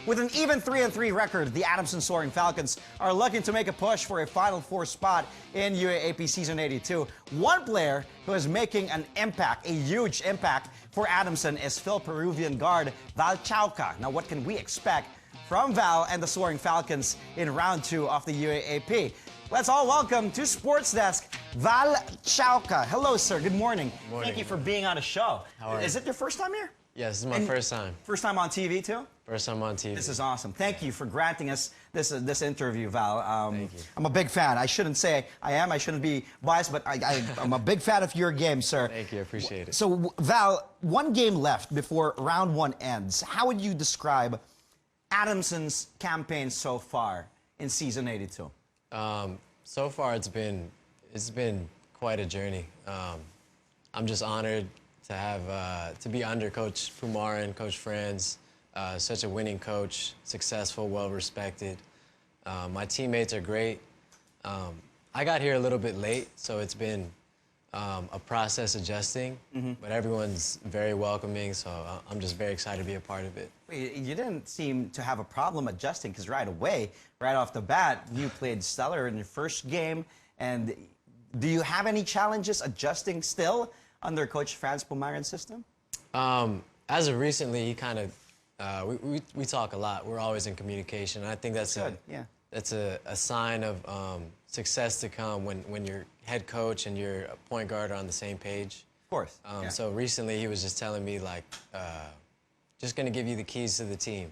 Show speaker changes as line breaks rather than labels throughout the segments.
With an even 3-3 record, the Adamson Soaring Falcons are looking to make a push for a Final Four spot in UAAP Season 82. One player who is making an impact, a huge impact for Adamson, is Fil-Peruvian Guard Val Chuaca. Now, what can we expect from Val and the Soaring Falcons in round 2 of the UAAP? Let's all welcome to Sports Desk, Val Chuaca. Hello, sir. Good morning.
Good morning.
Thank you for being on the show.
How are you?
Is it your first time here?
Yes, this is my first time.
First time on TV, too?
First time on TV.
This is awesome. Thank you for granting us this interview, Val.
Thank you.
I'm a big fan. I shouldn't say I am. I shouldn't be biased, but I'm a big fan of your game, sir.
Thank you. I appreciate it.
So, Val, one game left before round 1 ends. How would you describe Adamson's campaign so far in Season 82?
So far, it's been quite a journey. I'm just honored to have to be under Coach Pumar and Coach Franz, such a winning coach, successful, well respected. My teammates are great. I got here a little bit late, so it's been a process adjusting, but everyone's very welcoming, so I'm just very excited to be a part of it.
You didn't seem to have a problem adjusting, because right away, right off the bat, you played stellar in your first game. And do you have any challenges adjusting still under Coach Franz Pumaran's system?
As of recently, he kind of, we talk a lot. We're always in communication. And I think that's that's a sign of success to come when your head coach and your point guard are on the same page.
Of course.
So recently, he was just telling me, like, just going to give you the keys to the team.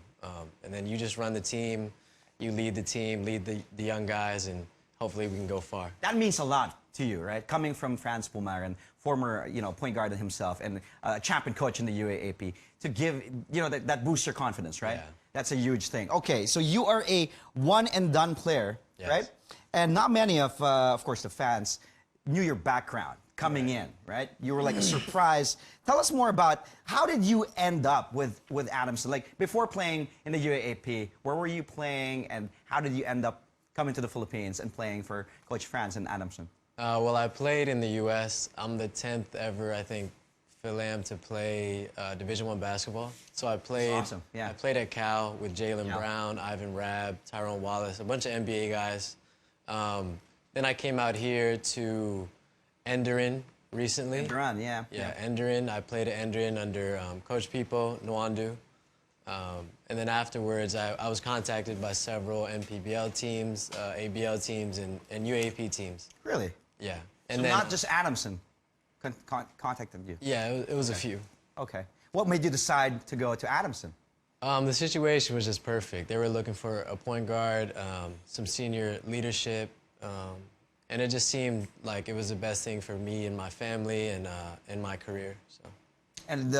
And then you just run the team, you lead the team, lead the young guys, and hopefully we can go far. That
means a lot to you, right? Coming from Franz Pumaran, former point guard himself, and champion coach in the UAAP, to give, that boosts your confidence, right?
Yeah.
That's a huge thing. Okay, so you are a one-and-done player,
yes,
right? And not many of course, the fans knew your background coming in, right? You were like a surprise. Tell us more about how did you end up with Adamson? Like, before playing in the UAAP, where were you playing, and how did you end up coming to the Philippines and playing for Coach Franz and Adamson?
Well, I played in the U.S. I'm the 10th ever, I think, Fil-Am to play Division I basketball. So I played.
That's awesome. Yeah.
I played at Cal with Jaylen Brown, Ivan Rabb, Tyrone Wallace, a bunch of NBA guys. Then I came out here to Enderun recently.
Enderun, yeah.
Yeah, Enderun. I played at Enderun under Coach Pipo Nwandu. And then afterwards, I was contacted by several NPBL teams, ABL teams, and UAAP teams.
Really?
Yeah.
And so then, not just Adamson contacted you?
Yeah, it was a few.
Okay. What made you decide to go to Adamson?
The situation was just perfect. They were looking for a point guard, some senior leadership, and it just seemed like it was the best thing for me and my family and my career. So. And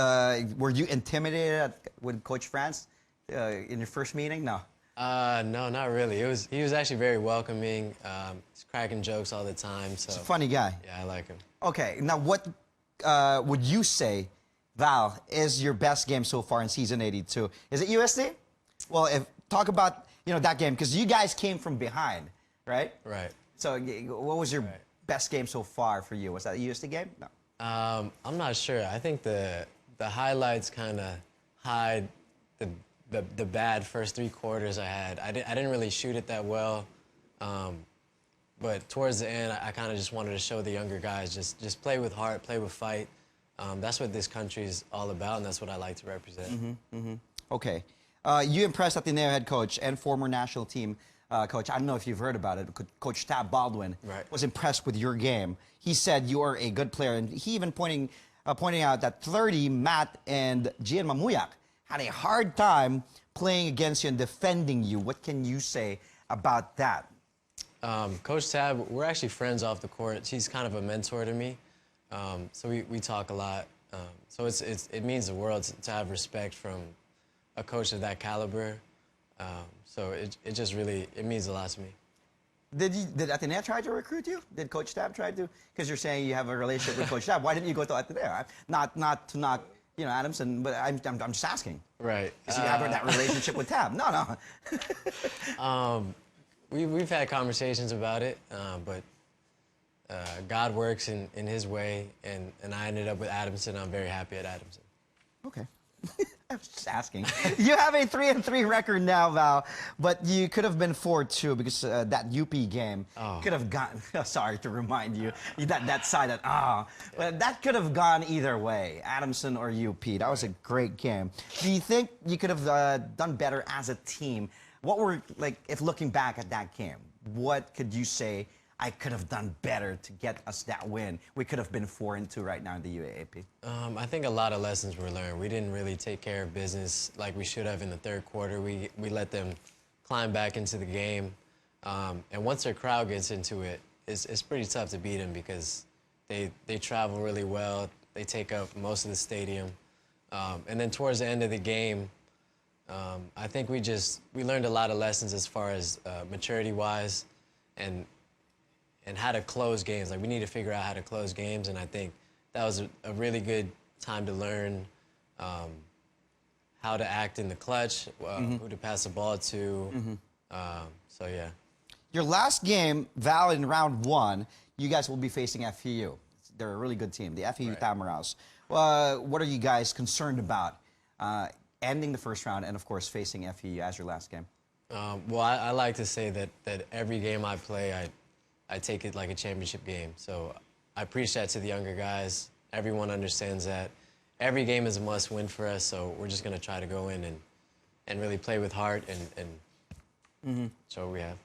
were you intimidated with Coach Franz in your first meeting? No.
No, not really. He was actually very welcoming. He's cracking jokes all the time. So.
He's a funny guy.
Yeah, I like him.
Okay, now what would you say, Val, is your best game so far in Season 82? Is it USD? Well, talk about that game, because you guys came from behind, right?
Right.
So what was your best game so far for you? Was that a USD game? No.
I'm not sure. I think the highlights kind of hide the bad first 3 quarters I had. I didn't really shoot it that well, but towards the end, I kind of just wanted to show the younger guys just play with heart, play with fight. That's what this country is all about, and that's what I like to represent.
Okay. You impressed Ateneo head coach and former national team coach. I don't know if you've heard about it. Coach Tab Baldwin was impressed with your game. He said you are a good player, and he even pointing out that 30, Matt, and Gian Mamuyak had a hard time playing against you and defending you. What can you say about that?
Coach Tab, we're actually friends off the court. He's kind of a mentor to me, so we talk a lot. So it means the world to have respect from a coach of that caliber. So it just really, it means a lot to me.
Did Ateneo try to recruit you? Did Coach Tab try to? Because you're saying you have a relationship with Coach Tab. Why didn't you go to Ateneo? Not to knock Adamson, but I'm just asking.
Right.
Because you have that relationship with Tab. No.
We've had conversations about it, but God works in His way, and I ended up with Adamson. I'm very happy at Adamson.
Okay. I was just asking. You have a 3-3 record now, Val, but you could have been 4-2 because that UP game could have gone. Sorry to remind you that side but that could have gone either way, Adamson or UP. That was a great game. Do you think you could have done better as a team? What were if looking back at that game? What could you say? I could have done better to get us that win. We could have been 4-2 right now in the UAAP.
I think a lot of lessons were learned. We didn't really take care of business like we should have in the third quarter. We let them climb back into the game. And once their crowd gets into it, it's pretty tough to beat them because they travel really well. They take up most of the stadium. And then towards the end of the game, I think we learned a lot of lessons as far as maturity-wise and how to close games. Like, we need to figure out how to close games, and I think that was a really good time to learn how to act in the clutch, who to pass the ball to. So, yeah.
Your last game, Val, in round 1, you guys will be facing FEU. They're a really good team, the FEU Tamaraws. What are you guys concerned about ending the first round and, of course, facing FEU as your last game?
Well, I like to say that every game I play, I take it like a championship game. So I preach that to the younger guys. Everyone understands that. Every game is a must-win for us, so we're just going to try to go in and really play with heart and show what we have.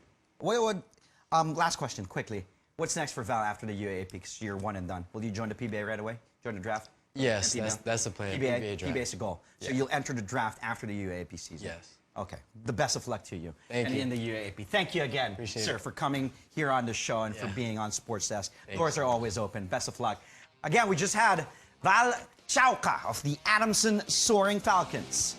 Last question, quickly. What's next for Val after the UAAP? Because you're one and done. Will you join the PBA right away? Join the draft?
Yes, that's the plan. PBA draft.
PBA is the goal. So you'll enter the draft after the UAAP season?
Yes.
Okay. The best of luck to you.
Thank you.
In the UAAP. Thank you again, sir, for coming here on the show and for being on Sports Desk. Doors are always open. Best of luck. Again, we just had Val Chuaca of the Adamson Soaring Falcons.